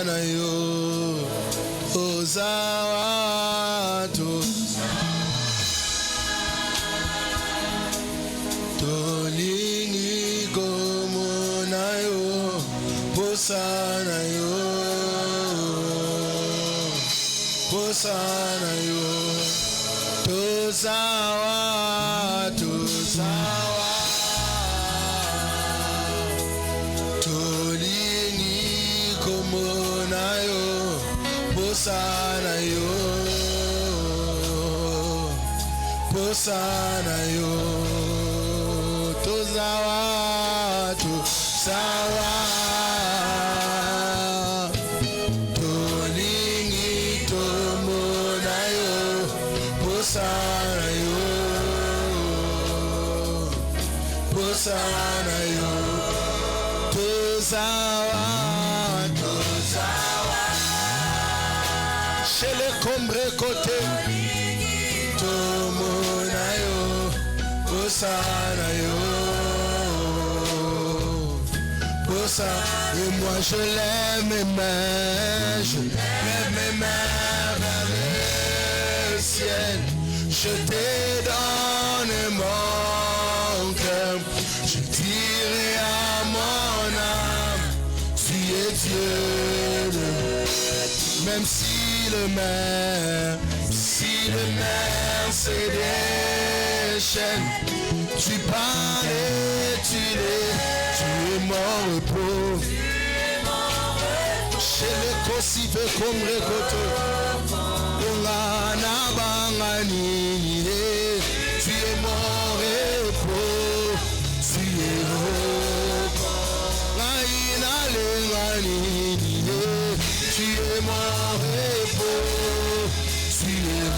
na yo ozawa tolingi komo na yo posa na yo tozawa tolingi komo na yo posa na yo tozawa tolingi tomo na yo posa na yo tozawa chez les combrés côté tomo na yo posa na yo posa. Et moi je lève mes mains, vers le ciel, je te donne mon cœur, je dirai à mon âme, tu es Dieu, même si le mer c'est des chaînes, tu parles et tu es mon repos. Chez les Kosife comme Rekoto, Ongana Bangani, tu es mon repos, tu es Naina Lengani, tu es mon repos, tu es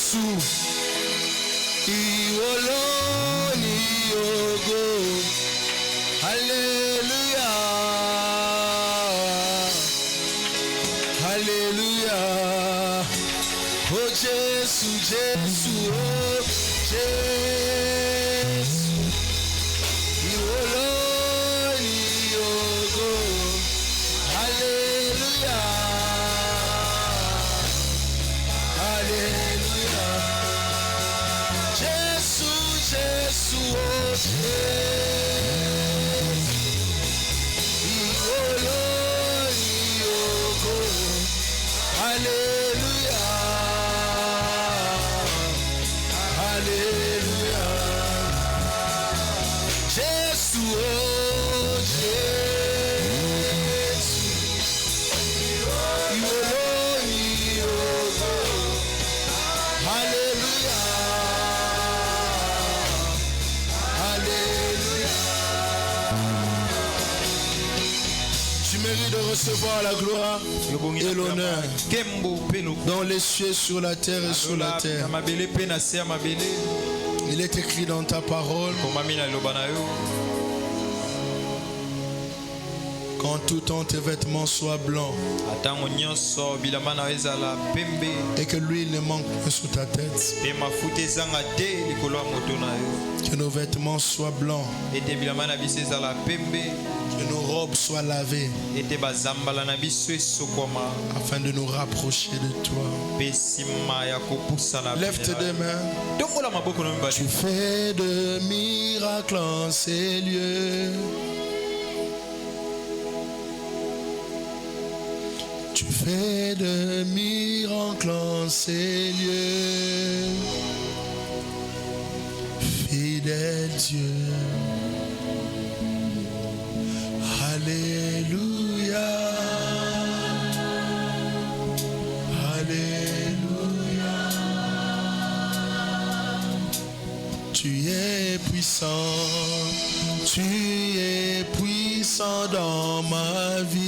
Jésus, Iwoloni Yogo, Alléluia, Alléluia, oh Jésus, Jésus, oh Jésus, Iwoloni Yogo, Alléluia, Alléluia, Jésus, Jésus, oh Jésus, Iwoloni Yogo, Alléluia, Alléluia, Jésus, oh Jésus, Iwoloni Yogo, Alléluia, Alléluia. Tu mérites de recevoir la gloire et l'honneur dans les cieux, sur la terre et sous la terre. Il est écrit dans ta parole, quand tout en tes vêtements soit blanc et que l'huile ne manque pas sous ta tête, que nos vêtements soient blancs, que nos robes soient lavées afin de nous rapprocher de toi. Lève tes deux mains. Tu fais de miracles en ces lieux. Tu fais de miracles en ces lieux. Fidèle Dieu. Alléluia. Alléluia. Tu es puissant. Tu es puissant dans ma vie.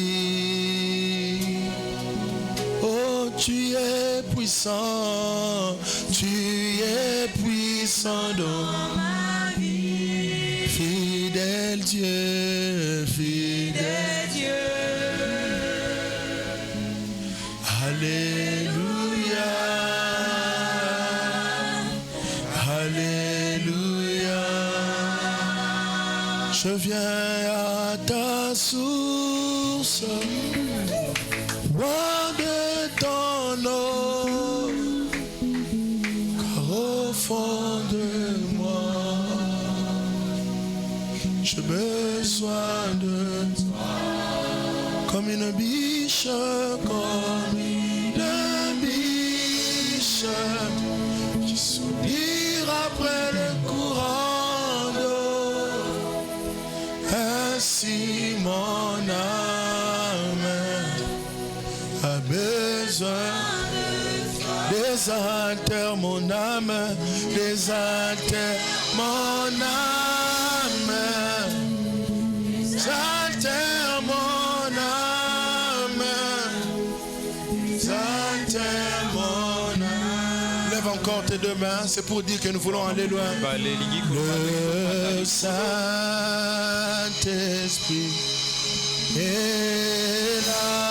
Oh, tu es puissant. Tu es puissant dans ma vie. Fidèle Dieu, fidèle Dieu. Alléluia. Alléluia. Je viens à ta source, boire de ton eau, car au fond de moi, j'ai besoin de toi, comme une biche, qui soupire après le courant d'eau. Ainsi mon âme a besoin. Désaltère mon âme, désaltère mon âme, désaltère mon âme, désaltère mon âme. Lève encore tes deux mains, c'est pour dire que nous voulons aller loin. Le Saint-Esprit est là.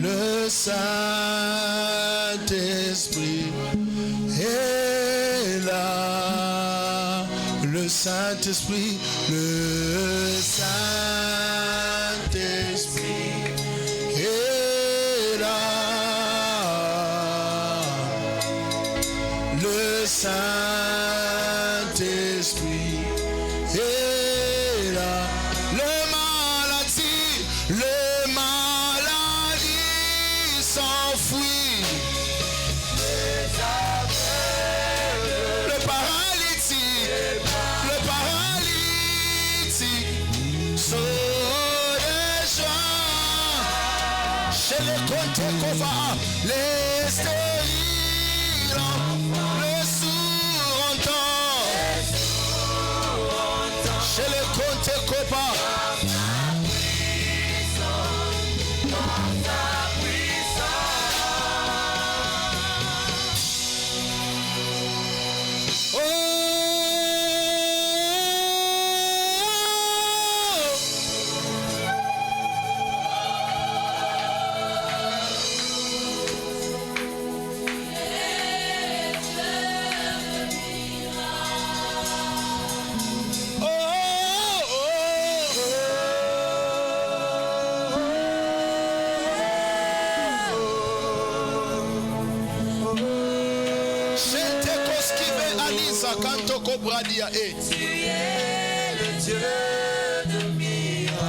Le Saint-Esprit est là. Le Saint-Esprit, le Saint-Esprit est là. Le Saint-Esprit est là. Le maladie s'enfuit. Le paralytique saute des joies. Chez les Contekova, les stériles, le sourd entend. Chez les Contekova, Canto Cobradia et tu es le Dieu de miracles.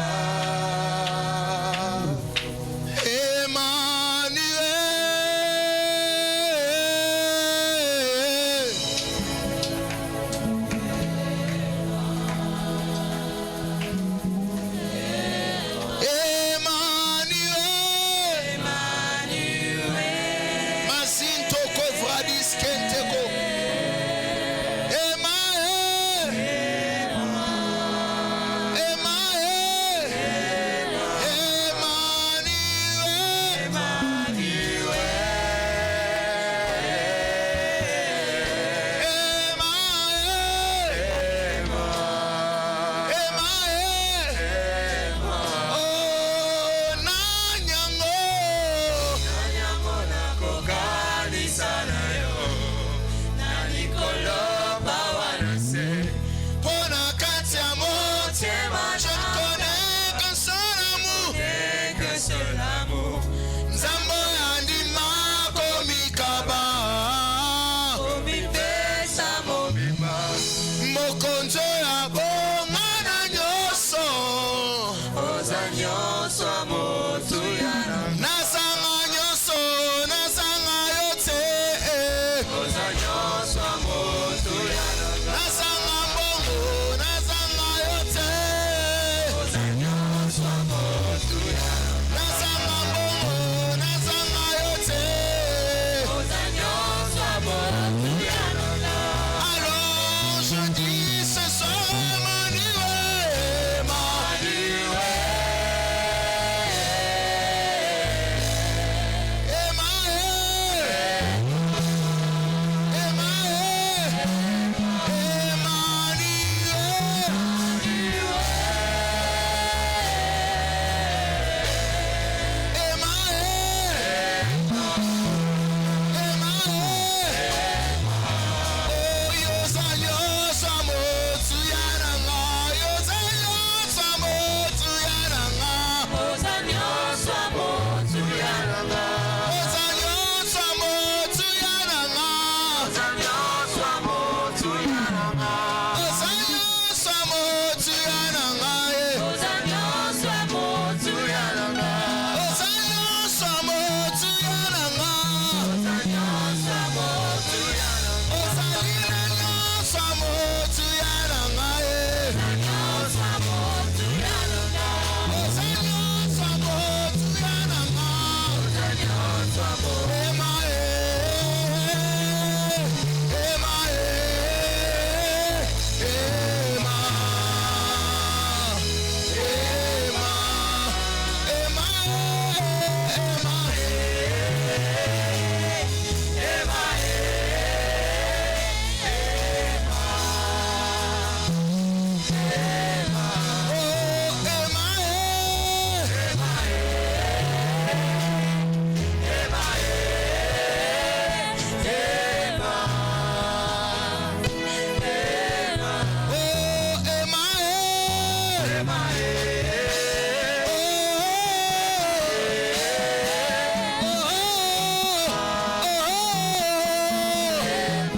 Emmanuel. Emmanuel. Masinto Covradis Kenteko.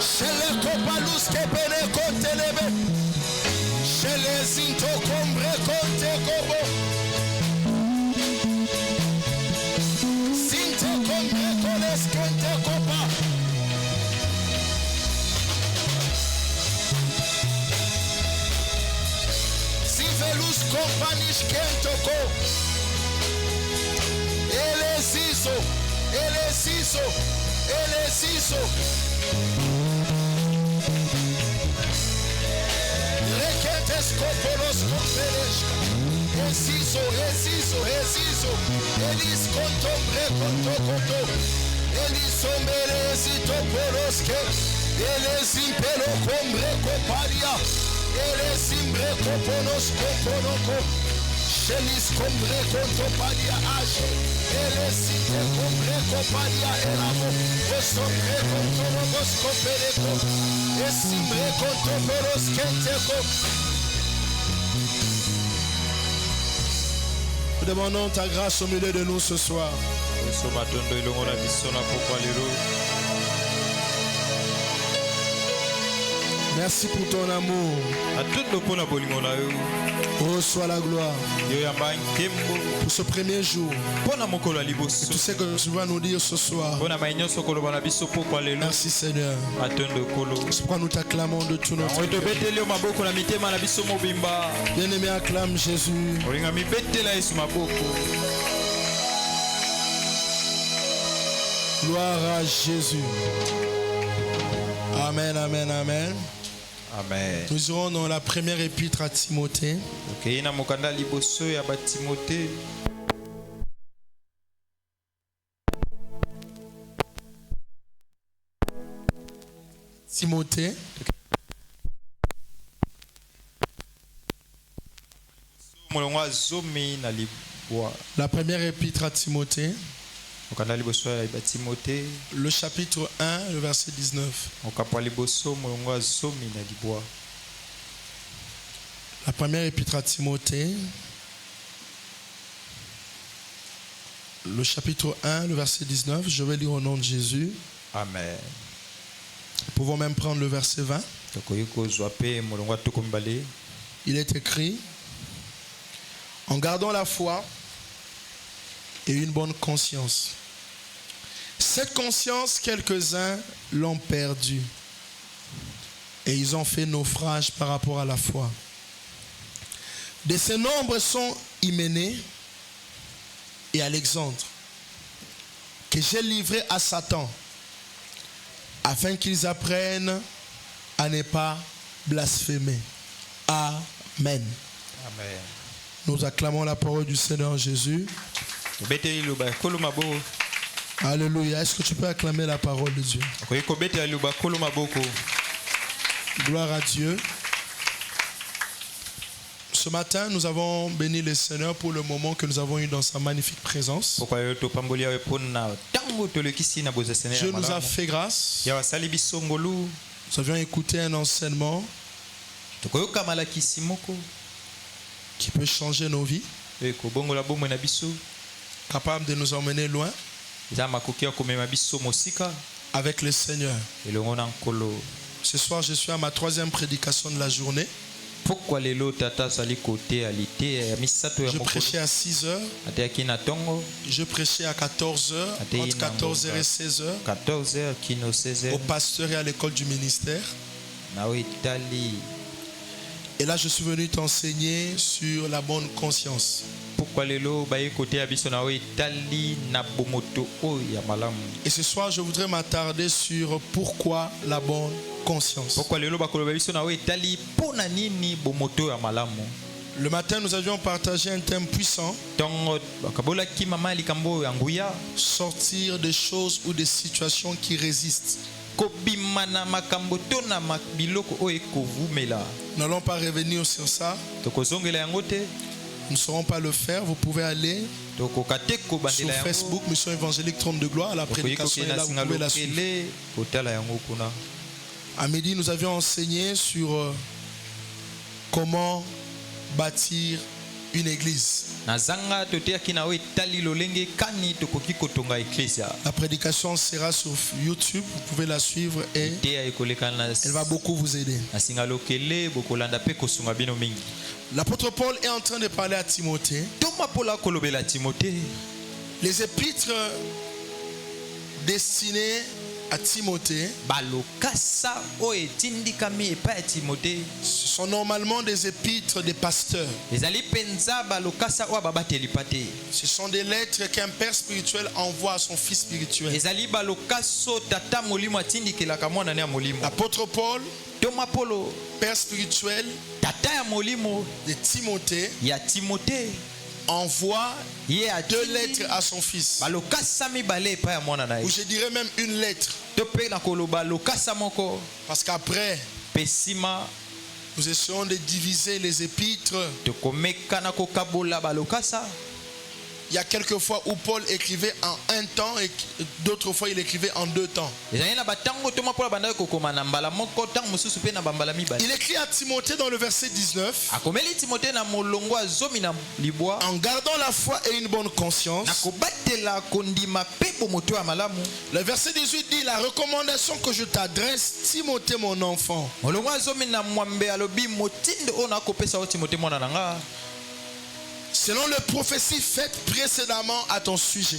Chez les copalus que pene contelebe. Chez les into combre conte kobo. Sinte combre coles conte copa. Sivelus companies kentoko. Elesiso. Requetes copolos comperesca. Esiso. Elis contombre conto. Elis somberesi toporoske. Elis impelo combre coparia. Elis imbre coponos componoco. Chelis combre contoparia age. Elis inte combre coparia elamo. Osombre contorobos copereco. Esimbre contoporos kenteco. Nous demandons ta grâce au milieu de nous ce soir. Merci pour ton amour. Reçois la gloire pour ce premier jour. Et tout ce que tu vas nous dire ce soir. Merci Seigneur. C'est pourquoi nous t'acclamons de tout notre cœur. Bien-aimé, acclame Jésus. Gloire à Jésus. Amen. Amen. Nous irons dans la première épître à Timothée. Timothée. La première épître à Timothée. Le chapitre 1, le verset 19. La première épître à Timothée. Le chapitre 1, le verset 19. Je vais lire au nom de Jésus. Amen. Nous pouvons même prendre le verset 20. Il est écrit: en gardant la foi et une bonne conscience. Cette conscience, quelques-uns l'ont perdue et ils ont fait naufrage par rapport à la foi. De ces nombres sont Hyménée et Alexandre, que j'ai livrés à Satan, afin qu'ils apprennent à ne pas blasphémer. Amen. Amen. Nous acclamons la parole du Seigneur Jésus. Alléluia. Est-ce que tu peux acclamer la parole de Dieu? Gloire à Dieu. Ce matin, nous avons béni le Seigneur pour le moment que nous avons eu dans sa magnifique présence. Dieu nous a fait grâce. Nous avions écouté un enseignement qui peut changer nos vies, capable de nous emmener loin avec le Seigneur. Ce soir, je suis à ma 3e prédication de la journée. Je prêchais à 6h. Je prêchais à 14h, entre 14h et 16h, au pasteur et à l'école du ministère. Et là, je suis venu t'enseigner sur la bonne conscience. Et ce soir, je voudrais m'attarder sur pourquoi la bonne conscience. Le matin, nous avions partagé un thème puissant. Sortir des choses ou des situations qui résistent. Nous n'allons pas revenir sur ça. Nous ne saurons pas le faire. Vous pouvez aller sur Facebook, Mission Évangélique Trône de Gloire. La prédication est là, vous pouvez la suivre. À midi, nous avions enseigné sur comment bâtir une église. La prédication sera sur YouTube, vous pouvez la suivre et elle va beaucoup vous aider. L'apôtre Paul est en train de parler à Timothée. Les épîtres destinées à Timothée ce sont normalement des épîtres des pasteurs. Ce sont des lettres qu'un père spirituel envoie à son fils spirituel. L'apôtre Paul, père spirituel de Timothée, envoie 2 lettres à son fils. Ou je dirais même une lettre. Parce qu'après, nous essayons de diviser les épîtres. Il y a quelques fois où Paul écrivait en un temps et d'autres fois il écrivait en 2 temps. Il écrit à Timothée dans le verset 19: en gardant la foi et une bonne conscience. Le verset 18 dit: la recommandation que je t'adresse, Timothée mon enfant, selon les prophéties faites précédemment à ton sujet,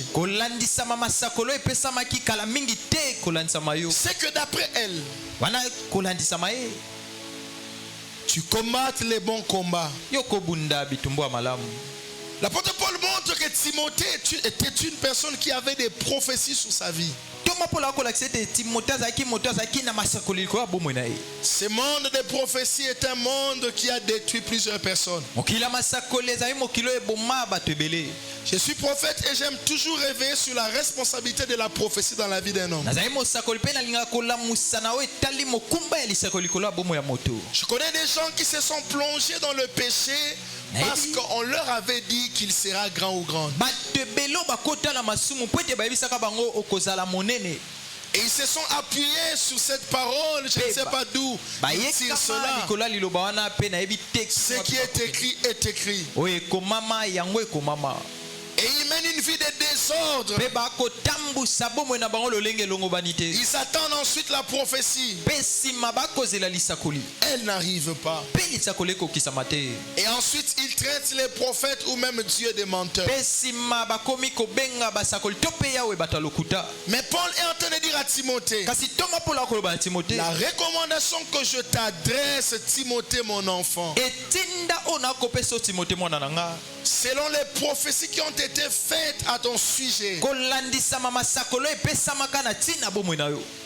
c'est que d'après elle, tu combattes les bons combats. L'apôtre Paul montre que Timothée était une personne qui avait des prophéties sur sa vie. Ce monde des prophéties est un monde qui a détruit plusieurs personnes. Je suis prophète et j'aime toujours réveiller sur la responsabilité de la prophétie dans la vie d'un homme. Je connais des gens qui se sont plongés dans le péché parce qu'on leur avait dit qu'il sera grand ou grande. Et ils se sont appuyés sur cette parole. Je ne sais pas d'où ils tirent cela. Ce qui est écrit est écrit. Et ils mènent une vie de désordre. Ils attendent ensuite la prophétie. Elle n'arrive pas. Et ensuite ils traitent les prophètes ou même Dieu de menteurs. Mais Paul est en train de dire à Timothée: la recommandation que je t'adresse, Timothée mon enfant, selon les prophéties qui ont été faites à ton sujet,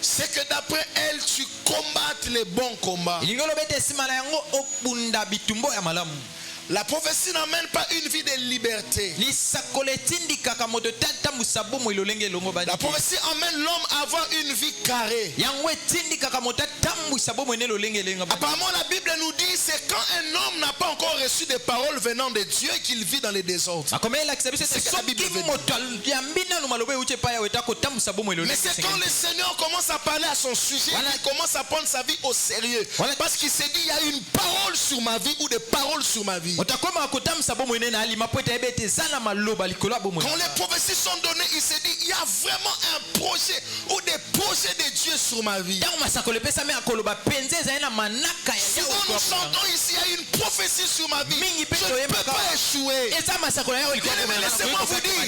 c'est que d'après elle tu combattes les bons combats. La prophétie n'amène pas une vie de liberté. La prophétie amène l'homme à avoir une vie carrée. Apparemment la Bible nous dit c'est quand un homme n'a pas encore reçu des paroles venant de Dieu qu'il vit dans les désordres. C'est ce que la Bible veut dire. Mais c'est quand le Seigneur commence à parler à son sujet qu'il commence à prendre sa vie au sérieux. Parce qu'il s'est dit il y a une parole sur ma vie ou des paroles sur ma vie. Quand les prophéties sont données, il s'est dit il y a vraiment un projet ou des projets de Dieu sur ma vie. Souvent nous chantons ici il y a une prophétie sur ma vie. Je ne peux pas échouer. Laissez-moi vous dire,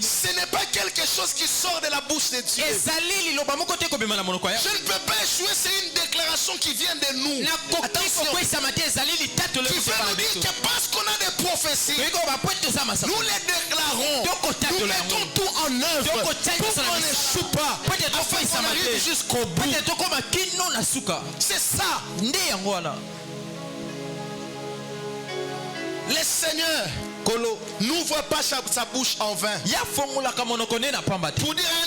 ce n'est pas quelque chose qui sort de la bouche de Dieu. Je ne peux pas échouer, c'est une déclaration qui vient de nous. Attention, qui veut nous dire que parce qu'on a des prophéties, nous les déclarons, nous mettons tout en œuvre pour qu'on n'échoue pas, afin qu'on arrive jusqu'au bout. C'est ça. Le Seigneur n'ouvre pas sa bouche en vain pour dire à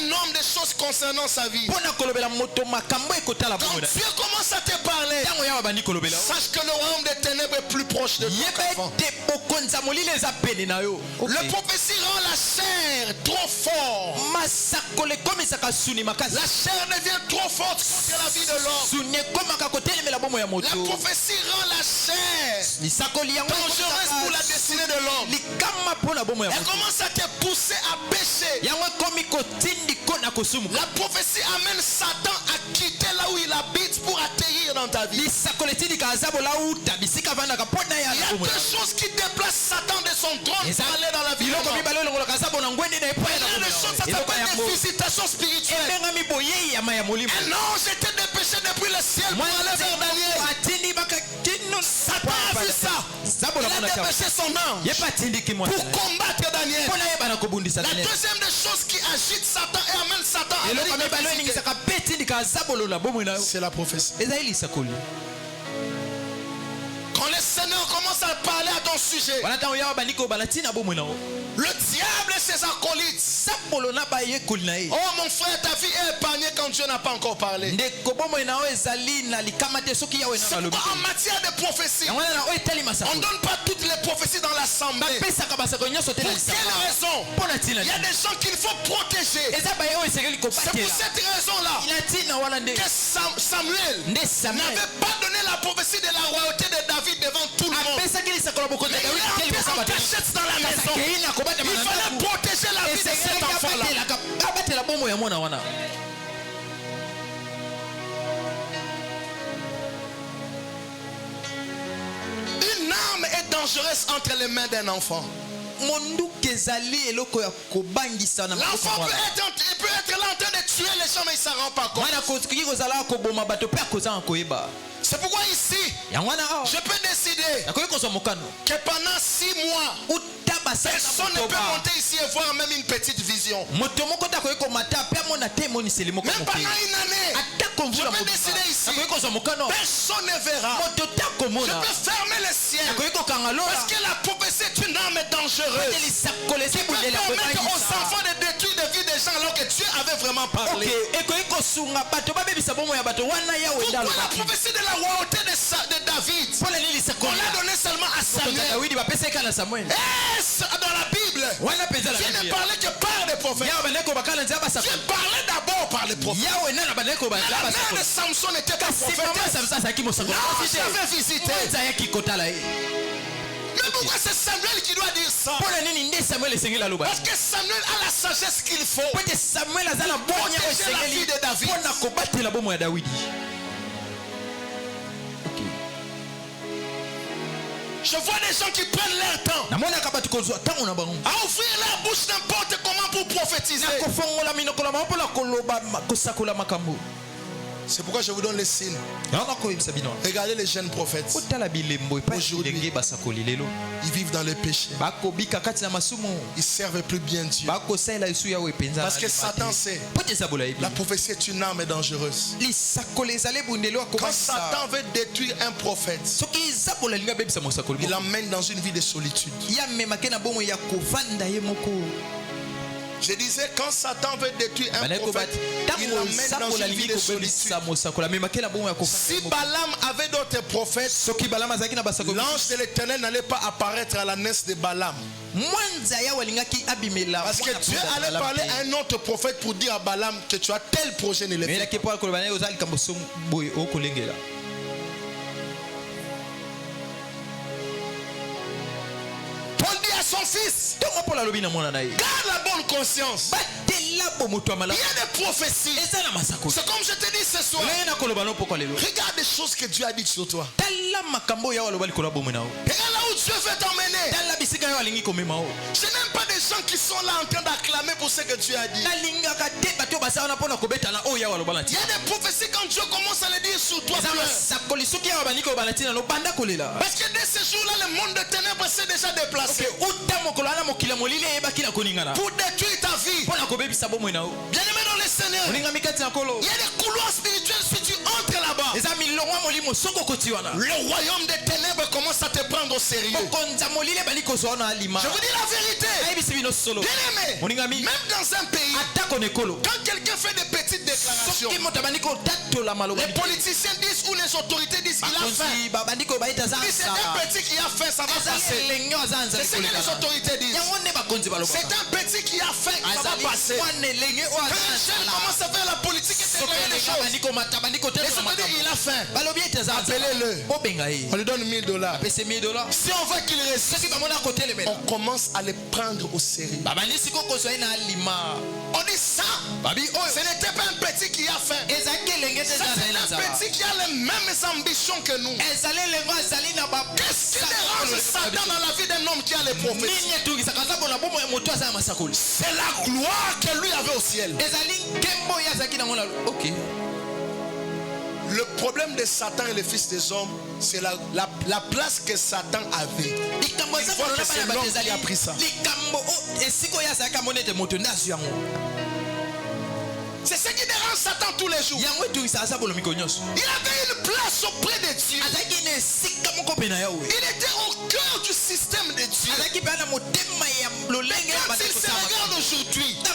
un homme des choses concernant sa vie. Quand Dieu commence à te parler, sache que le royaume des ténèbres est plus proche de toi qu'avant. Le prophétie rend la chair trop forte. La chair devient trop forte contre la vie de l'homme. La prophétie rend la chair dangereuse pour la destinée de l'homme. Elle commence à te pousser à pécher. La prophétie amène Satan à quitter là où il habite pour atterrir dans ta vie. Il y a deux choses qui déplacent Satan de son trône pour aller dans la vie de l'homme. Il y a des choses, ça s'appelle des visitations spirituelles. Un ange était dépêché depuis le ciel pour aller vers Daniel. Satan a vu ça. Il a dépêché son ange pour combattre Daniel. La deuxième des choses qui agite Satan et amène Satan à c'est la prophétie. Quand le Seigneur commence à parler à ton sujet, le diable et ses acolytes. Oh mon frère, ta vie est épargnée quand Dieu n'a pas encore parlé. C'est pourquoi en matière de prophétie, on ne donne pas toutes les prophéties dans l'assemblée. Pour quelle raison? Il y a des gens qu'il faut protéger. C'est pour cette raison-là que Samuel n'avait pas donné la prophétie de la royauté de David devant tout le monde. Il était en cachette dans la maison. Il fallait protéger la vie de cet enfant-là. Une arme est dangereuse entre les mains d'un enfant. L'enfant peut être là en train de tuer les gens, mais il ne s'en rend pas compte. C'est pourquoi ici, je peux décider que pendant 6 mois, personne ne peut monter ici et voir même une petite vision. Même pendant une année, je peux décider ici, personne ne verra. Je peux fermer les ciels parce que la prophétie est une arme dangereuse qui peut permettre aux enfants de détruire la vie des gens alors que Dieu avait vraiment parlé. Pourquoi la prophétie de la royauté de David, on l'a donné seulement à Samuel? Dans la Bible, Dieu ne parlait que par les prophètes. Dieu parlait d'abord par les prophètes. La mère de Samson n'était pas prophétesse. L'ange avait visité. Mais pourquoi c'est Samuel qui doit dire ça? Parce que Samuel a la sagesse qu'il faut pour protéger la vie de David. Je vois des gens qui prennent leur temps à ouvrir leur bouche n'importe comment pour prophétiser. C'est pourquoi je vous donne les signes. Regardez les jeunes prophètes. Aujourd'hui, ils vivent dans le péché. Ils servent plus bien Dieu. Parce que Satan sait la prophétie est une arme dangereuse. Quand Satan veut détruire un prophète, il l'emmène dans une vie de solitude. Je disais, quand Satan veut détruire un prophète, il l'emmène dans une vie de solitude. Si Balaam avait d'autres prophètes, l'ange de l'Éternel n'allait pas apparaître à la naissance de Balaam. Parce que Dieu allait parler à un autre prophète pour dire à Balaam que tu as tel projet, ne le fais pas. Son fils, garde la bonne conscience. Il y a des prophéties. C'est comme je te dis ce soir. Regarde les choses que Dieu a dites sur toi. Regarde là où Dieu veut t'emmener. Je n'aime pas des gens qui sont là en train d'acclamer pour ce que Dieu a dit. Il y a des prophéties quand Dieu commence à les dire sur toi. Parce que dès ce jour-là, le monde de ténèbres s'est déjà déplacé pour détruire ta vie. Bien aimé dans le Seigneur, il y a des couloirs spirituels si tu entres là-bas. Le royaume des ténèbres commence à te prendre au sérieux. Je vous dis la vérité. Bien aimé, même dans un pays, quand quelqu'un fait des petites déclarations, les politiciens disent ou les autorités disent qu'il a fait. Si c'est un petit qui a fait, ça va passer. C'est ce que les autorités disent. C'est un petit qui a fait, ça va passer. Quand un jeune commence à faire la politique et s'éclairer les choses, les autorités disent il a fait. Appelez-le. On lui donne $1000. Si on veut qu'il résiste, on commence à les prendre au sérieux. On dit ça. Ce n'était pas un petit qui a faim. C'est un petit qui a les mêmes ambitions que nous. Qu'est-ce qui dérange Satan dans la vie d'un homme qui a les prophéties? C'est la gloire que lui avait au ciel. Le problème de Satan et les fils des hommes, c'est la place que Satan avait. Il faut que c'est l'homme qui a pris ça. C'est ce qui dérange Satan tous les jours. Il avait une place auprès de Dieu. Il était au cœur du système de Dieu. Quand il se regarde aujourd'hui, il a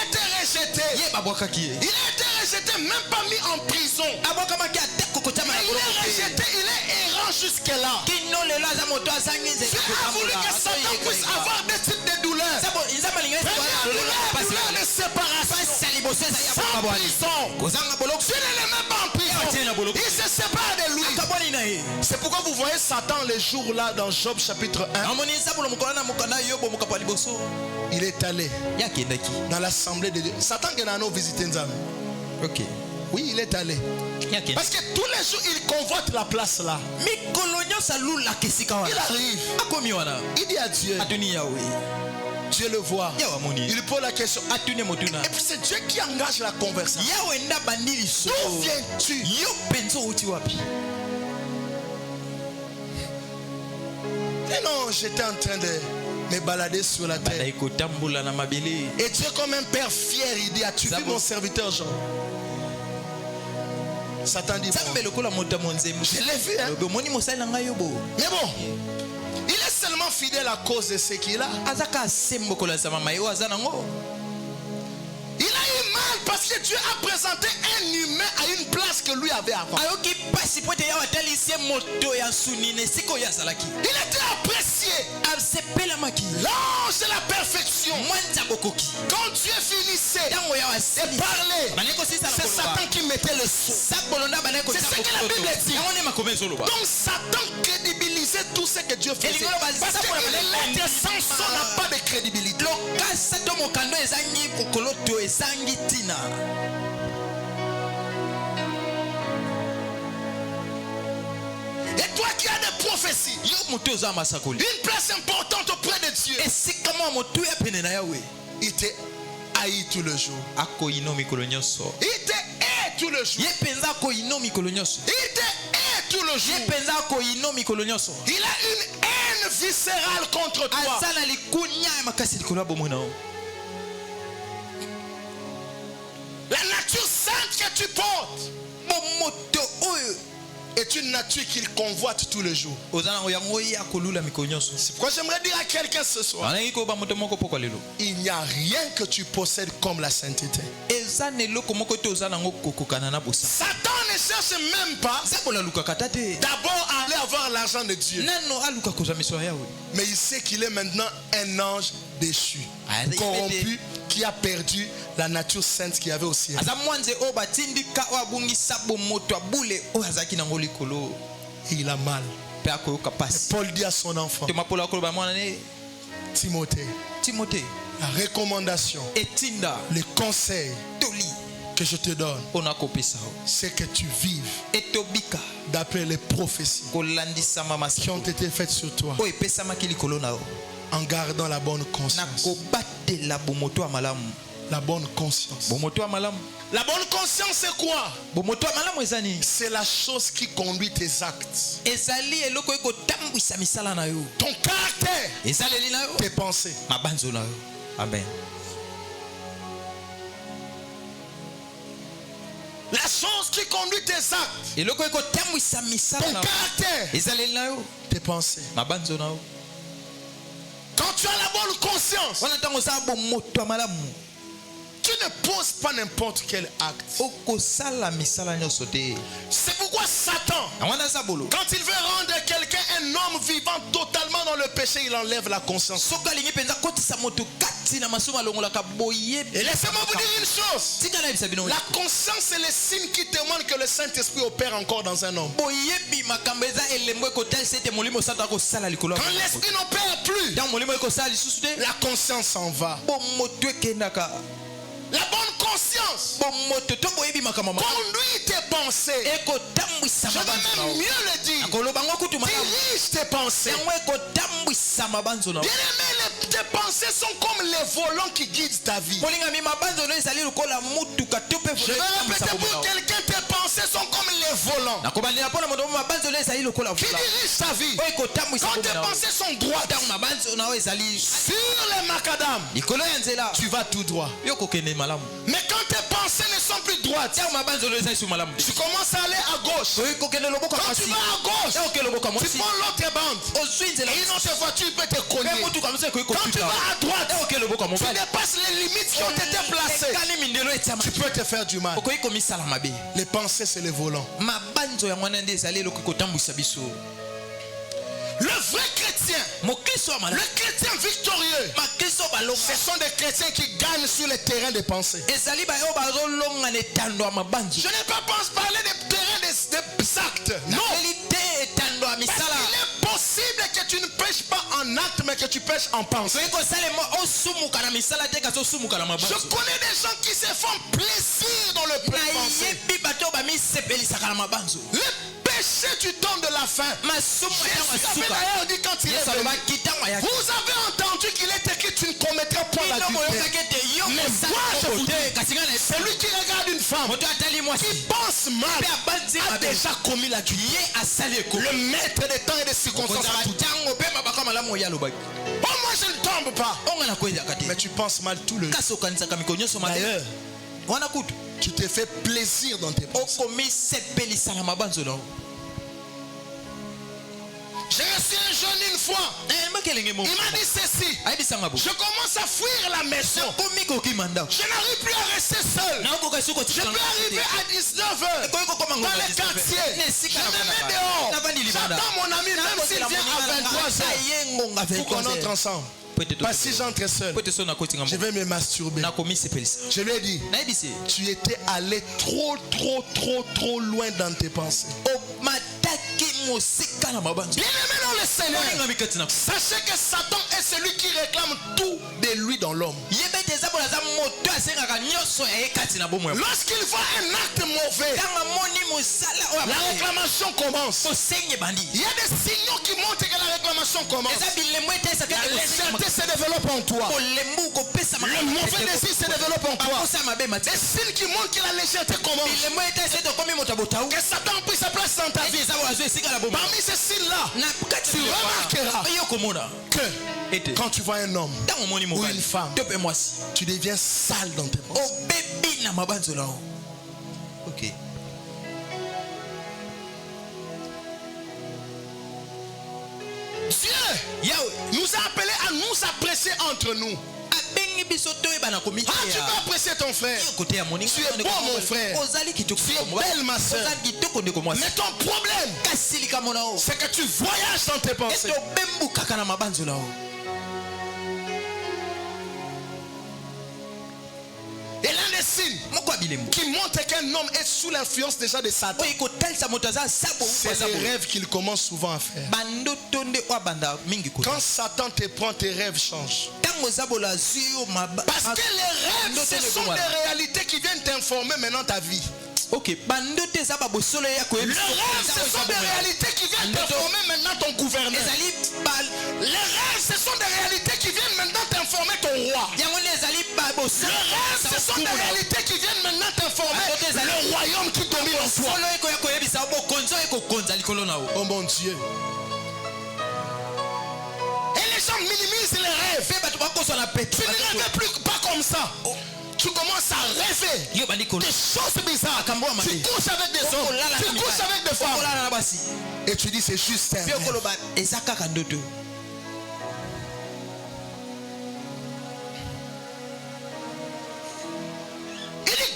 été rejeté. Il a été rejeté, même pas mis en prison. Mais il est rejeté, il est errant jusque-là. Dieu a voulu que Satan puisse avoir des types de douleurs. Douleur de séparation. Sans prison. Dieu ne le met pas en prison. Il se sépare de lui. C'est pourquoi vous voyez Satan les jours là dans Job chapitre 1. Il est allé dans l'assemblée de Dieu. Satan qui a visité Nzambe. Ok. Oui, il est allé. Parce que tous les jours, il convoite la place là. Il arrive. Il dit à Dieu. Dieu le voit. Il pose la question. Et puis c'est Dieu qui engage la conversation. D'où viens-tu? Et non, j'étais en train de me balader sur la terre. Et Dieu comme un père fier, il dit, as-tu vu mon serviteur Jean? Satan dit, bon, je l'ai vu, hein? Mais bon, il est seulement fidèle à cause de ce qu'il a. Il a eu mal parce que Dieu a présenté un humain à une place que lui avait avant. Il était apprécié. L'ange de la perfection. Quand Dieu finissait de parler, c'est Satan qui mettait le son. C'est ce que la Bible dit. Donc Satan crédibilisait tout ce que Dieu faisait. Parce que l'être sans son n'a pas de crédibilité. Et toi qui as des prophéties, une place importante auprès de Dieu, il te haït tout le jour. Il te hait tout le jour. Il te hait tout le jour. Il a une haine viscérale contre toi. La nature sainte que tu portes est une nature qu'il convoite tous les jours. C'est pourquoi j'aimerais dire à quelqu'un ce soir, il n'y a rien que tu possèdes comme la sainteté. Satan ne cherche même pas d'abord à aller avoir l'argent de Dieu. Mais il sait qu'il est maintenant un ange déchu, corrompu, qui a perdu la nature sainte qu'il y avait au ciel. Et il a mal. Paul dit à son enfant, Timothée, la recommandation, le conseil que je te donne, c'est que tu vives d'après les prophéties qui ont été faites sur toi, en gardant la bonne conscience. La bonne conscience. La bonne conscience, c'est quoi? C'est la chose qui conduit tes actes. Ton caractère, tes pensées. La chose qui conduit tes actes, ton caractère, tes pensées. Quand tu as la bonne conscience, tu ne poses pas n'importe quel acte. C'est pourquoi Satan, quand il veut rendre quelqu'un un homme vivant totalement dans le péché, il enlève la conscience. Et laissez-moi vous dire une chose. La conscience, c'est le signe qui témoigne que le Saint-Esprit opère encore dans un homme. Quand l'Esprit n'opère plus, la conscience s'en va. La bonne conscience conduit tes pensées. Je vais même mieux le dire. Dirige tes pensées. Bien-aimé, tes pensées sont comme les volants qui guident ta vie. Je vais répéter pour quelqu'un, tes pensées sont comme les volants qui dirigent ta vie. Quand tes pensées sont droites sur les macadam, tu vas tout droit. Mais quand tes pensées ne sont plus droites, tu commences à aller à gauche. Quand tu vas à gauche, tu prends l'autre bande et une autre voiture peut te cogner. Quand tu vas à droite, tu dépasses les limites qui ont été placées. Tu peux te faire du mal. Les pensées, c'est les volants. Le vrai chrétien, le chrétien victorieux, ce sont des chrétiens qui gagnent sur le terrain des pensées. Je n'ai pas parlé des terrains des actes. Non. Parce qu'il est possible que tu ne pêches pas en acte, mais que tu pêches en pensée. Je connais des gens qui se font plaisir dans le pensée. Le péché, tu tombes de la faim. Jésus avait d'ailleurs dit quand il est venu, vous avez entendu qu'il est écrit, tu ne commettras point d'adultère. Mais moi je vous dis, celui qui regarde une femme qui pense mal a déjà commis l'adultère. Le maître des temps et des circonstances a tout dit. Oh, moi je ne tombe pas. Mais tu penses mal tout le temps. D'ailleurs, tu te fais plaisir dans tes pensées. J'ai reçu un jeune une fois. Il m'a dit ceci. Je commence à fuir la maison. Je n'arrive plus à rester seul. Je peux arriver à 19h dans les quartiers. Je me mets dehors. J'attends mon ami même s'il vient à 23h pour qu'on entre ensemble. Pas si j'entre seul, je vais me masturber. Je lui ai dit, tu étais allé trop loin dans tes pensées. Bien-aimé dans le Seigneur, sachez que Satan est celui qui réclame tout de lui dans l'homme. Lorsqu'il voit un acte mauvais, la réclamation commence. Il y a des signaux qui montrent que la réclamation commence. La légèreté se développe en toi. Le mauvais désir se développe en toi. Des signes qui montrent que la légèreté commence. Que Satan puisse sa place dans ta vie. Parmi ces signes-là, tu remarqueras que quand tu vois un homme ou une femme, tu deviens sale dans tes pensées. Ok. Dieu nous a appelés à nous apprécier entre nous. Ah, tu peux apprécier ton frère. Tu es bon mon frère. Tu es belle ma soeur. Mais ton problème, c'est que tu voyages dans tes pensées. Et l'un des signes qui montre qu'un homme est sous l'influence déjà de Satan, c'est les rêves qu'il commence souvent à faire. Quand Satan te prend, tes rêves changent. Parce que les rêves, ce sont des réalités qui viennent t'informer maintenant ta vie. Ok. Le rêve, ce sont des réalités qui viennent t'informer maintenant ton gouverneur. Les rêves, ce sont des réalités qui viennent maintenant t'informer ton roi. Les rêves, ce sont des réalités qui viennent maintenant t'informer le royaume qui domine en toi. Oh mon Dieu. Et les gens minimisent les rêves. Tu ne rêves plus pas comme ça. Tu tu commences à rêver des choses bizarres. Tu couches avec des hommes, tu couches avec des femmes. Et tu dis c'est juste un rêve. Il dit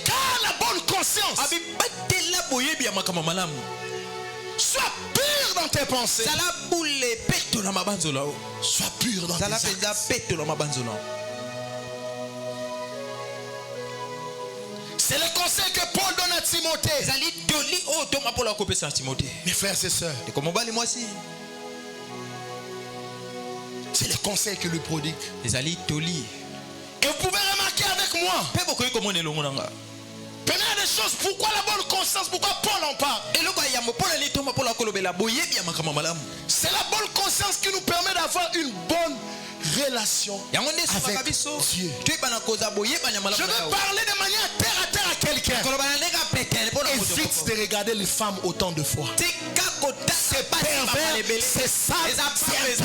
garde la bonne conscience. Sois pur dans tes pensées. Sois pur dans tes actes. C'est le conseil que Paul donne à Timothée. Mes frères et sœurs, c'est le conseil que lui prodigue. Et vous pouvez remarquer avec moi, première des choses, pourquoi la bonne conscience, pourquoi Paul en parle? C'est la bonne conscience qui nous permet d'avoir une bonne relation avec Dieu. Je vais parler de manière terre à terre à quelqu'un. Évite de regarder les femmes autant de fois. C'est pervers, c'est sale, c'est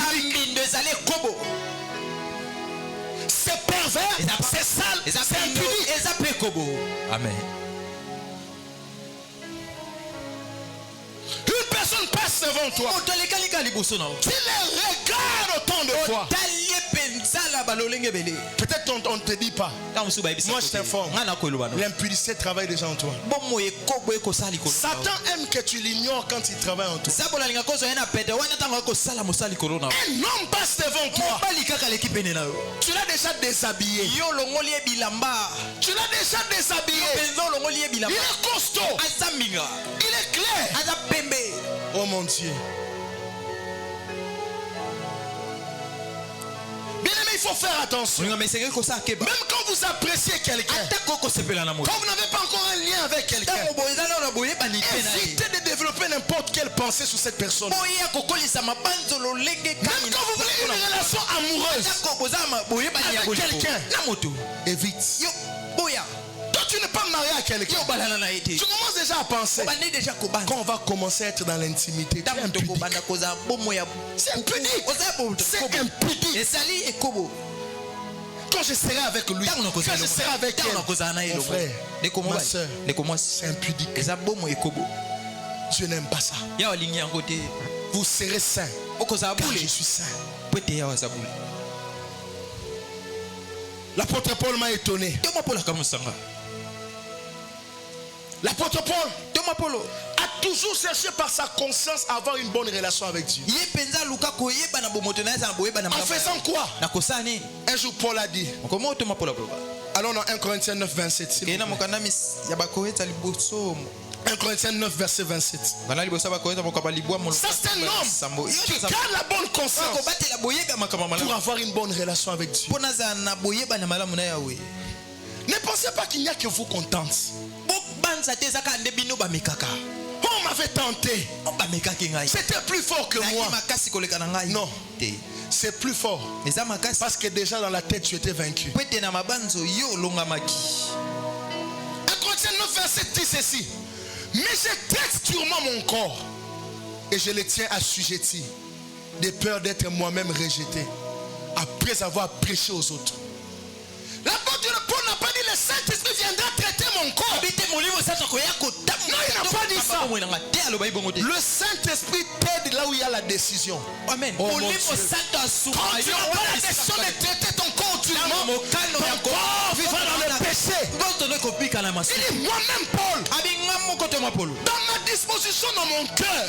pervers, c'est sale, c'est impudique. Amen. Une personne passe devant toi. Tu les regardes autant de fois. Peut-être on ne te dit pas. Moi je t'informe. L'impudicité travaille déjà en toi. Satan aime que tu l'ignores quand il travaille en toi. Un homme passe devant toi. Tu l'as déjà déshabillé. Tu l'as déjà déshabillé. Il est costaud. Il est clair. Oh mon Dieu. Bien-aimé, il faut faire attention. Même quand vous appréciez quelqu'un, quand vous n'avez pas encore un lien avec quelqu'un, évitez de développer n'importe quelle pensée sur cette personne. Même quand vous voulez une relation amoureuse avec quelqu'un, évite. Toi, tu n'es pas marié à quelqu'un. Tu commences déjà à penser quand on va commencer à être dans l'intimité. C'est impudique. C'est impudique. Quand je serai avec lui, quand je serai avec elle, mon frère, ma soeur, c'est impudique. Je n'aime pas ça. Vous serez saint car je suis saint. L'apôtre Paul m'a étonné. L'apôtre Paul a toujours cherché par sa conscience à avoir une bonne relation avec Dieu. En faisant quoi? Un jour Paul a dit, allons dans 1 Corinthiens 9 27. 1 Corinthiens 9 verset 27. Ça c'est un homme qui garde la bonne conscience pour avoir une bonne relation avec Dieu. Ne pensez pas qu'il n'y a que vous qu'on tente. On m'avait tenté. C'était plus fort que moi. Non, c'est plus fort. Parce que déjà dans la tête tu étais vaincu. 1 Corinthiens 9 verset 10 ceci. Mais je traite durement mon corps et je le tiens assujetti de peur d'être moi-même rejeté après avoir prêché aux autres. L'apôtre Paul n'a pas dit le Saint-Esprit viendra traiter mon corps. Non, il n'a pas dit ça. Le Saint-Esprit t'aide là où il y a la décision. Amen. Oh, quand tu n'as pas la décision de traiter ton corps durement, ton corps vivra dans le péché. Il dit moi-même Paul, dans ma disposition dans mon cœur,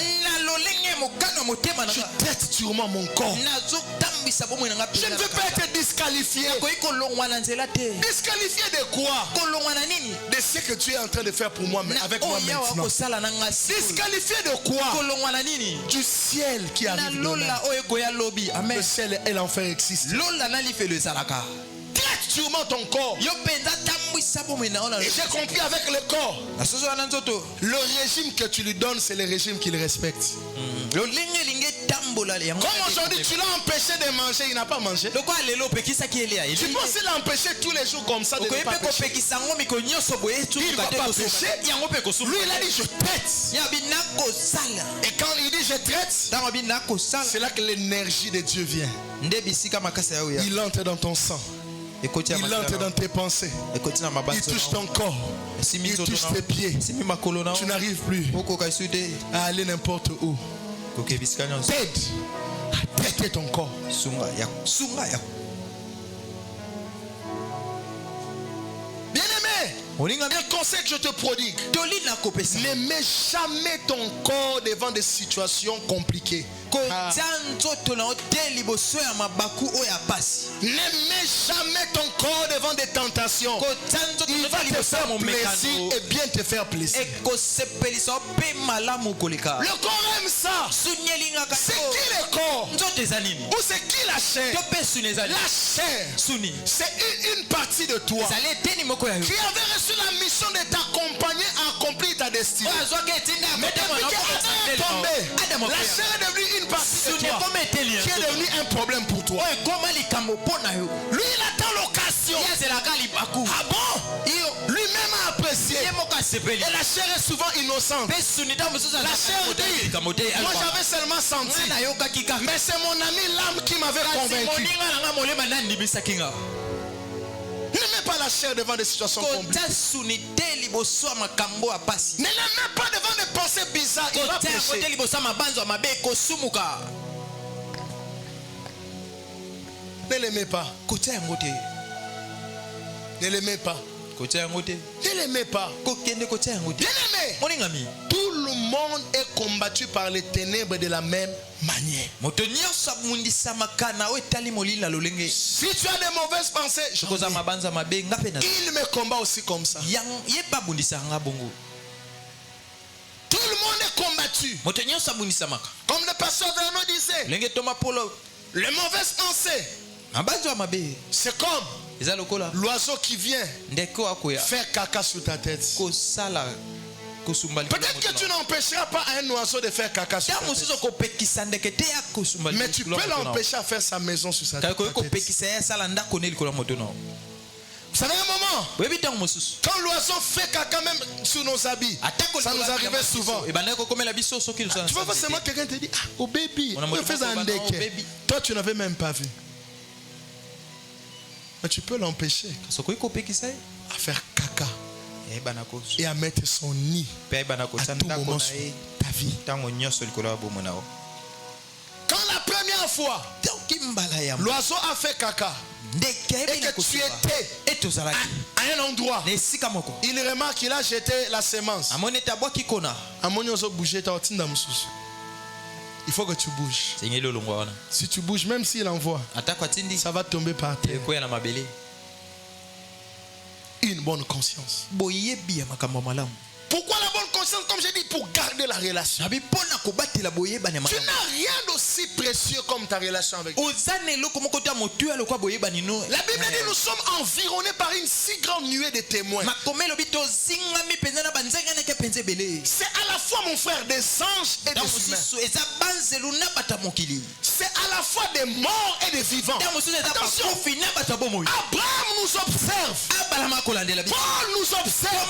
je traite durement mon corps. Je ne veux pas être disqualifié. Disqualifié de quoi? De ce que tu es en train de faire pour moi, mais avec moi maintenant. Disqualifié de quoi? Du ciel qui arrive. Le ciel et l'enfer existent. Traite durement ton corps. Et j'ai compris avec le corps. Le régime que tu lui donnes, c'est le régime qu'il respecte. Comme aujourd'hui tu l'as empêché de manger, il n'a pas mangé. Tu penses qu'il l'a empêché tous les jours comme ça de ne pas pécher? Il ne va pas pécher. Lui il a dit je traite. Et quand il dit je traite, c'est là que l'énergie de Dieu vient. Il entre dans ton sang. Il entre dans tes pensées. Il touche ton corps. Il touche tes pieds. Tu n'arrives plus à aller n'importe où. T'aide à traiter ton corps. Un conseil que je te prodigue: ne mets jamais ton corps devant des situations compliquées. Ne mets jamais ton corps devant des tentations. Il va te faire plaisir et bien te faire plaisir. Le corps aime ça. C'est qui le corps? Ou c'est qui la chair? La chair, c'est une partie de toi qui avait reçu la mission de t'accompagner à accomplir ta destinée. Mais depuis qu'Adam est tombé, la chair est devenue une partie de toi qui est devenue un problème pour toi. Lui, il attend l'occasion. Ah bon? Lui-même a apprécié. Et la chair est souvent innocente. La chair dit: moi j'avais seulement senti, mais c'est mon ami l'âme qui m'avait convaincu. Ne mets pas la chair devant des situations compliquées. Ne la mets pas devant des pensées bizarres. Il va pécher. Ne l'aimez pas. Ne l'aimez pas. Ne l'aimez pas. Bien-aimé, tout le monde est combattu par les ténèbres de la même manière. Si tu as des mauvaises pensées, il me combat aussi comme ça. Tout le monde est combattu. Comme le pasteur Vernon disait, les mauvaises pensées, c'est comme l'oiseau qui vient faire caca sur ta tête. Peut-être que tu n'empêcheras pas un oiseau de faire caca sur ta tête, mais tu peux l'empêcher à faire sa maison sur sa tête. Vous savez un moment, quand l'oiseau fait caca même sur nos habits, ça nous arrivait souvent. Tu vois forcément quelqu'un te dit: ah, oh baby, toi tu n'avais même pas vu. Mais tu peux l'empêcher à faire caca et à mettre son nid à tout moment sur ta vie. Quand la première fois l'oiseau a fait caca et que tu étais à un endroit, il remarque qu'il a jeté la semence. Il faut que tu bouges. Si tu bouges, même s'il envoie, ça va tomber par terre. Une bonne conscience. Pourquoi la bonne conscience? Comme j'ai dit, pour garder la relation. Tu n'as rien d'aussi précieux comme ta relation avec Dieu. La Bible dit: nous sommes environnés par une si grande nuée de témoins. C'est à la fois, mon frère, des anges et des humains. C'est à la fois des morts et des vivants. Attention, Abraham nous observe. Paul nous observe.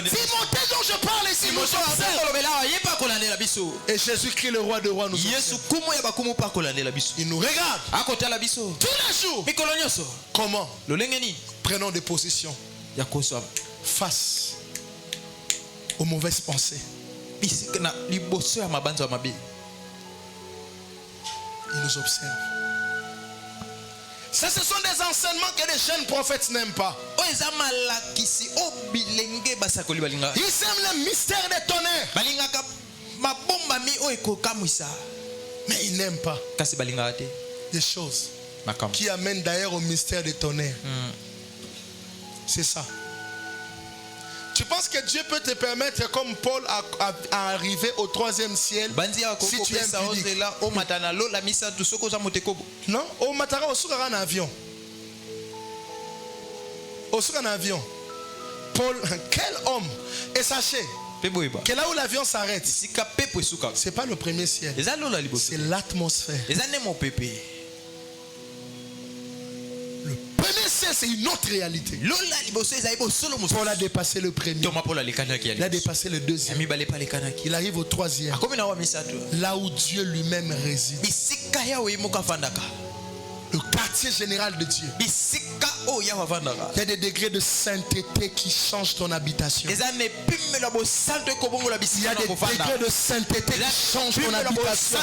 Timothée dont je parle ici nous observe. Et Jésus-Christ, le roi de rois, nous observe. Il nous regarde tous les jours. Comment? Prenons des positions face aux mauvaises pensées. Il nous observe. Ça, ce sont des enseignements que les jeunes prophètes n'aiment pas. Ils aiment le mystère des tonnerres, mais ils n'aiment pas des choses qui amènent d'ailleurs au mystère des tonnerres. C'est ça. Tu penses que Dieu peut te permettre, comme Paul, à arriver au 3e ciel si tu es impudique? Non, au matara, on sera en avion. On sera en avion. Paul, quel homme! Et sachez que là où l'avion s'arrête, c'est pas le premier ciel, c'est l'atmosphère. Le premier ciel, c'est une autre réalité. Paul a dépassé le premier. Il a dépassé le deuxième. Il arrive au 3e. Là où Dieu lui-même réside. Le quartier général de Dieu. Il y a des degrés de sainteté qui changent ton habitation. Il y a des degrés de sainteté qui changent ton habitation. On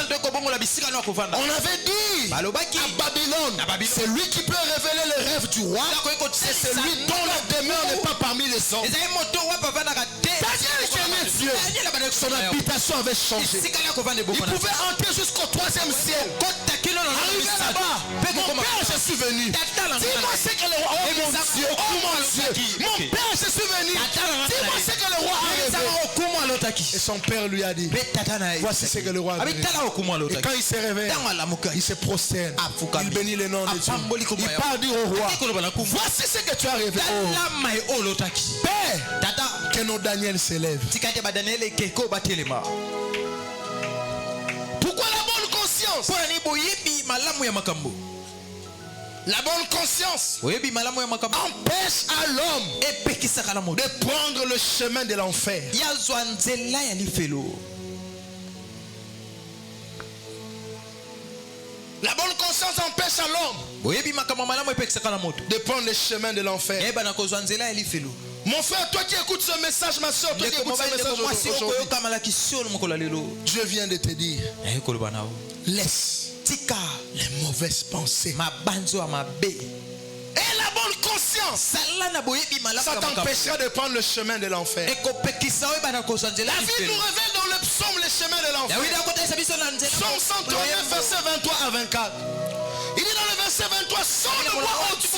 avait dit à Babylone, c'est lui qui peut révéler les rêves du roi. C'est celui dont la demeure n'est pas parmi les hommes. Daniel aimait Dieu. Son habitation avait changé. Il pouvait entrer jusqu'au 3e ciel. Arrivé là-bas, mon père, je suis venu. Dis-moi ce que le roi, oh mon Dieu, mon père, je suis venu. Dis-moi ce que le roi a révélé. Et son père lui a dit, voici ce que le roi a révélé. Et quand il s'est réveillé, il se prosterne. Il bénit le nom de Dieu. Il part dire au roi, voici ce que tu as révélé. Père, que nos Daniel s'élève. Pourquoi la bonne conscience? La bonne conscience empêche à l'homme de prendre le chemin de l'enfer. La bonne conscience empêche à l'homme de prendre le chemin de l'enfer. Mon frère, toi qui écoutes ce message, ma soeur, toi qui écoutes ce message aujourd'hui, Dieu vient de te dire, laisse les mauvaises pensées. Et la bonne conscience, ça t'empêchera de prendre le chemin de l'enfer. La Bible nous révèle dans le psaume le chemin de l'enfer. Psaume 139, verset 23 à 24. Il dit dans le verset 23, sonne-moi, ô Dieu.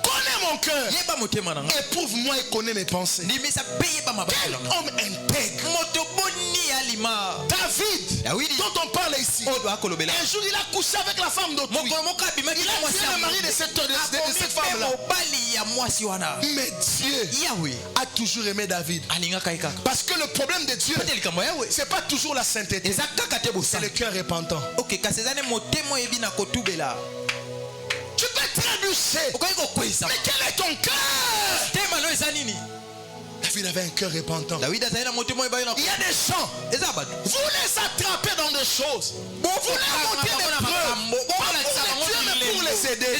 Connais mon cœur, éprouve-moi et connais mes pensées. Quel homme intègre. David, dont on parle ici, un jour il a couché avec la femme d'autrui. Il a tué le mari de cette femme-là. Mais Dieu a toujours aimé David. Parce que le problème de Dieu, c'est pas toujours la sainteté, c'est le cœur repentant. Tu peux trébucher, mais quel est ton cœur? David avait un cœur repentant. Il y a des gens, vous les attrapez dans des choses, vous leur montez des preuves, pas pour les tuer mais pour les aider.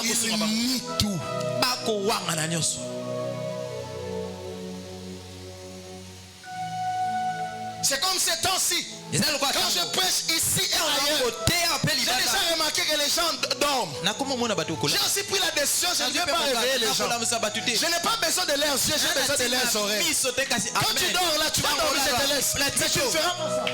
Il nie tout. C'est comme ces temps-ci. Quand je prêche ici et ailleurs, j'ai déjà remarqué que les gens dorment. J'ai aussi pris la décision, je ne vais pas réveiller les gens. Je n'ai pas besoin de leurs yeux, j'ai besoin de leurs oreilles. Quand tu dors là, tu vas dormir, je te laisse. Mais tu ne feras pas ça.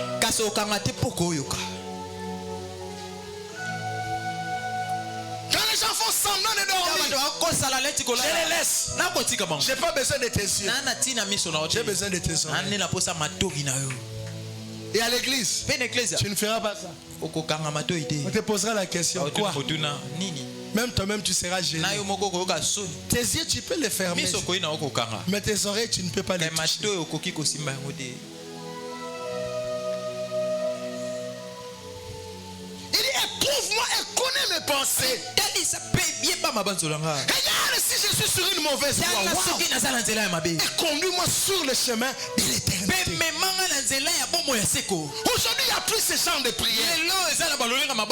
Quand les gens font semblant de dormir, je les laisse. Je n'ai pas besoin de tes yeux. J'ai besoin de tes oreilles. Et à l'église, tu ne feras pas ça. On te posera la question, quoi? Même toi-même tu seras gêné. Tes yeux tu peux les fermer, mais tes oreilles tu ne peux pas les toucher. Il dit éprouve-moi et connais mes pensées. Regarde si je suis sur une mauvaise voie, et conduis-moi sur le chemin de l'éternité. Aujourd'hui il n'y a plus ce genre de prière. Les gens entrent dans la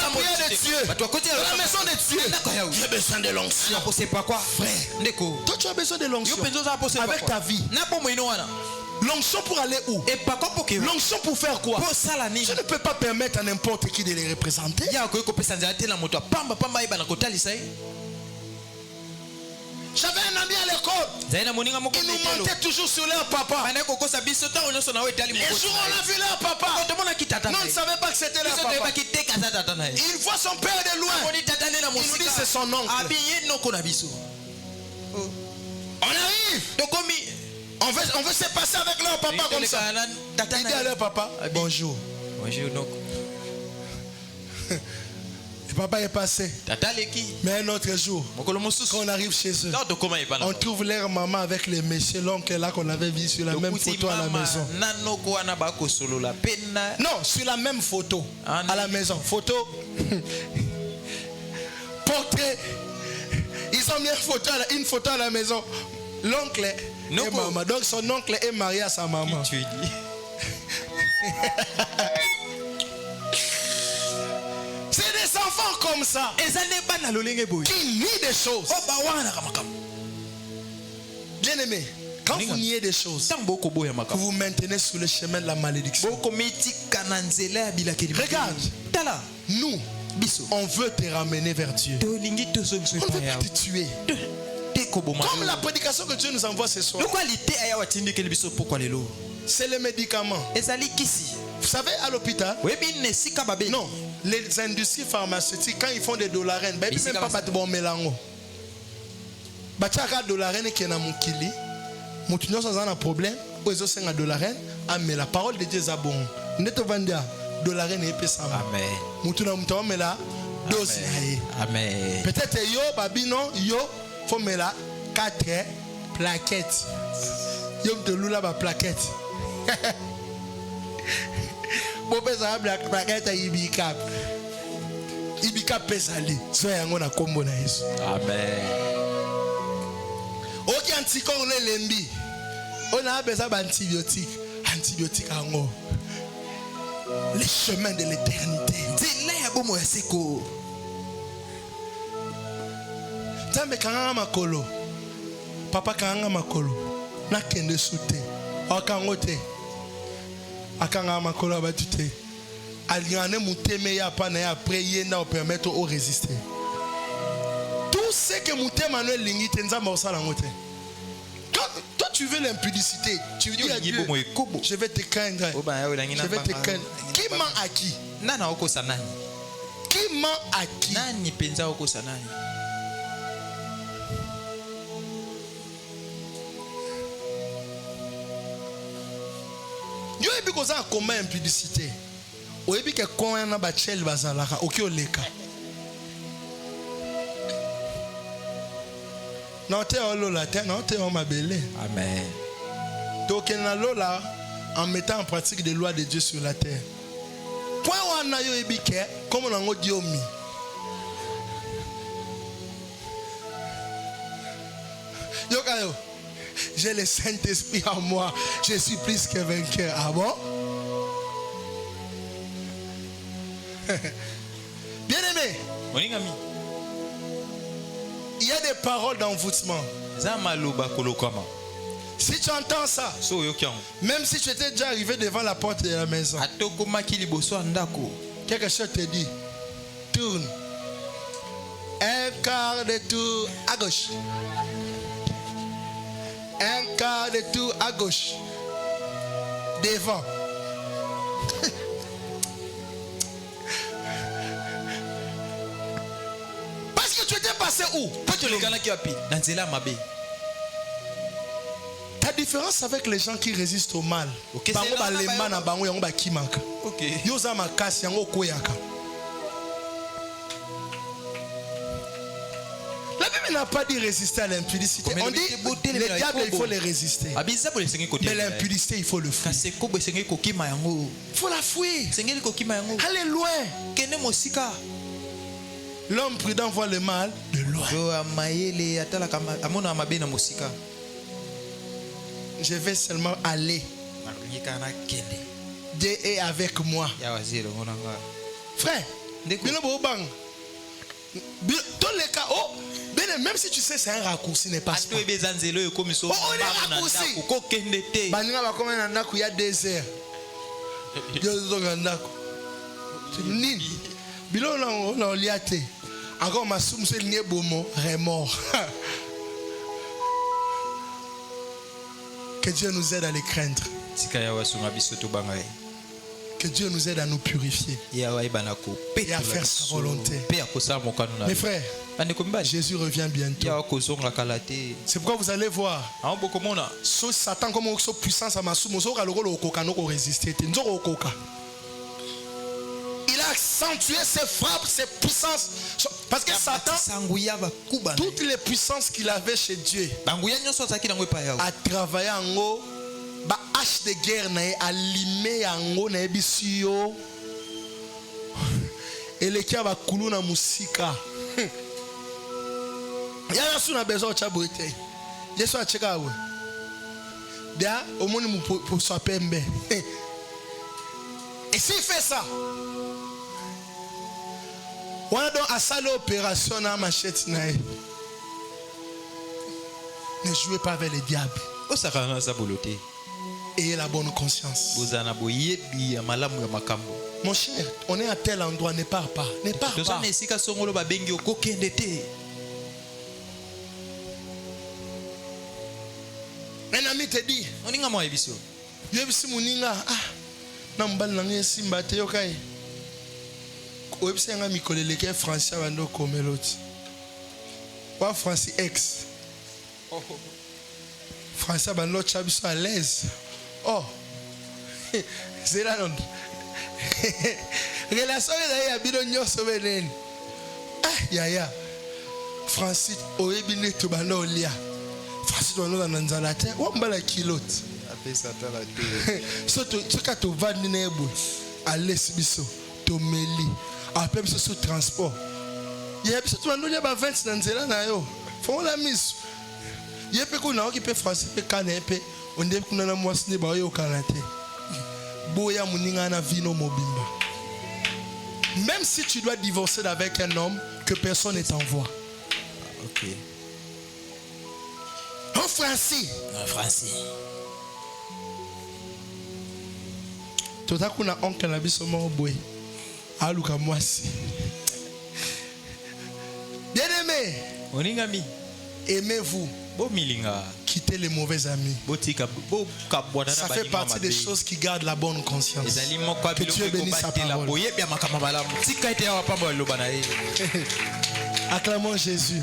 prière de Dieu, dans la maison de Dieu. J'ai besoin de l'onction. Frère, toi tu as besoin de l'onction avec ta vie. L'onction pour aller où? L'onction pour faire quoi? Je ne peux pas permettre à n'importe qui de les représenter. J'avais un ami à l'école. Il nous mentait toujours sur leur papa. Les jours où on a vu leur papa, non, on ne savait pas que c'était leur papa. Il voit son père de loin. Il nous dit c'est son oncle. On arrive. On veut se passer avec leur papa comme ça. Il dit à leur papa, bonjour. Bonjour. Le papa est passé. Mais un autre jour, quand on arrive chez eux, on trouve leur maman avec les messieurs, l'oncle là qu'on avait vu sur la même photo à la maison. Non, sur la même photo à la maison. Photo, portrait. Ils ont mis une photo à la maison. L'oncle et maman. Donc son oncle est marié à sa maman. comme ça qui nie des choses. Bien aimé, quand vous niez des choses, vous maintenez sur le chemin de la malédiction. Regarde, nous, on veut te ramener vers Dieu. On veut pas te tuer. Comme la prédication que Dieu nous envoie ce soir, c'est le médicament. Vous savez, à l'hôpital, non, les industries pharmaceutiques, quand ils font des dollarènes, même pas de bon mélange. Bachaka dollarène qui est dans mon kili, mon tunnel sans un problème, aux autres un dollarène, mais la parole de Dieu est bon. N'est pas vendu dollarène et pesa. Amen. Mon tunnel mon mais là, dose. Amen. Peut-être yo, babino, yo, faut me là 4 plaquettes. Yo me loula ba plaquette. Bon pesa la plaquette à ibikap. Ibikap pesa li. Soya ngona kombo na Yesu. Amen. Ok, anticorps on est lembi. On a besoin d'antibiotiques. Antibiotiques en haut. Les chemins de l'éternité. Tambe kanga makolo. Papa kanga makolo. Na kende soute. Akangote. Akanga makolo abatute. Aliane muteme ya pa na ya prier na permettre au résister. Tout ce que muteme Manuel lingi tenza morsa la ngote. Toi tu veux l'impudicité, tu dis à Dieu, je vais te craindre. Je vais te craindre. Qui ment à qui? Qui ment à qui? Yo ebi koza akoma impudicité. O ebi ke konya na ba chel bazalaka oki oleka. Non te olola te non te omabele. Amen. Donc na lola en mettant en pratique les lois de Dieu sur la terre. Point wana yo ebi ke comme on ngo diomi. Yo kayo. J'ai le Saint-Esprit en moi. Je suis plus que vainqueur. Ah bon? Bien aimé. Il y a des paroles d'envoûtement. Si tu entends ça, même si tu étais déjà arrivé devant la porte de la maison, quelque chose te dit, tourne. Un quart de tour à gauche. Un quart de tour à gauche. Devant. Parce que tu étais passé où? Ta différence avec les gens qui résistent au mal. La Bible n'a pas dit résister à l'impudicité. On dit les diables, il faut les résister. Mais l'impudicité, il faut le fuir. Il faut la fuir. Allez loin. L'homme prudent voit le mal de loin. Je vais seulement aller. Dieu est avec moi. Frère, même si tu sais c'est un raccourci, n'est pas ça. Oh, on est raccourci. Il y a des heures. Encore ma somme c'est lié bomo remords. Que Dieu nous aide à les craindre. Que Dieu nous aide à nous purifier et à faire sa volonté. Mes frères, Jésus revient bientôt. C'est pourquoi vous allez voir Satan comme une puissance à ma somme. Il a accentué ses frappes, ses puissances. Parce que Satan, toutes les puissances qu'il avait chez Dieu, a travaillé en haut, ba hache de guerre, a limé en haut, na ebisio, et les qui a koulou na musika. Il y a un besoin de chaboité. Je suis à Chicago. Bien, au moins, pour soi pembe. Et s'il fait ça, On a donc à ça l'opération à machette. Ne jouez pas avec les diables. Ayez la bonne conscience. Mon cher, on est à tel endroit, ne pars pas. Ne pars pas. Un ami te dit, Yebisi Muninga, Nambal Nange Simbate Yokai. Websi nga mikoleleke Français wando komeloti. Wa Français ex. Français bando chabiso à l'aise. Oh. C'est là non. Relation ya bidon nyoso benen. Ya. Français oyebine to bando lia. Français to bando nanzala te. Wa mbala kilot. So to ka to vandi na ebu. Ales biso to meli. Après biso sous transport. Ya biso to bando lia ba 20 nanzela na yo. Fon la miss. Ye pe ko na okipe Français pe kana pe onde kuna na mwasi ne ba yo kanate. Boya muninga na vino mobimba. Même si tu dois divorcer avec un homme que personne ne t'envoie. OK. En français. Tota kuna oncle na biso mo boy. Aluka mwasi. Bien-aimé. Oningami. Aimez-vous. Quittez les mauvais amis. Ça fait partie des choses qui gardent la bonne conscience. Que Dieu bénisse sa parole. Acclamons Jésus.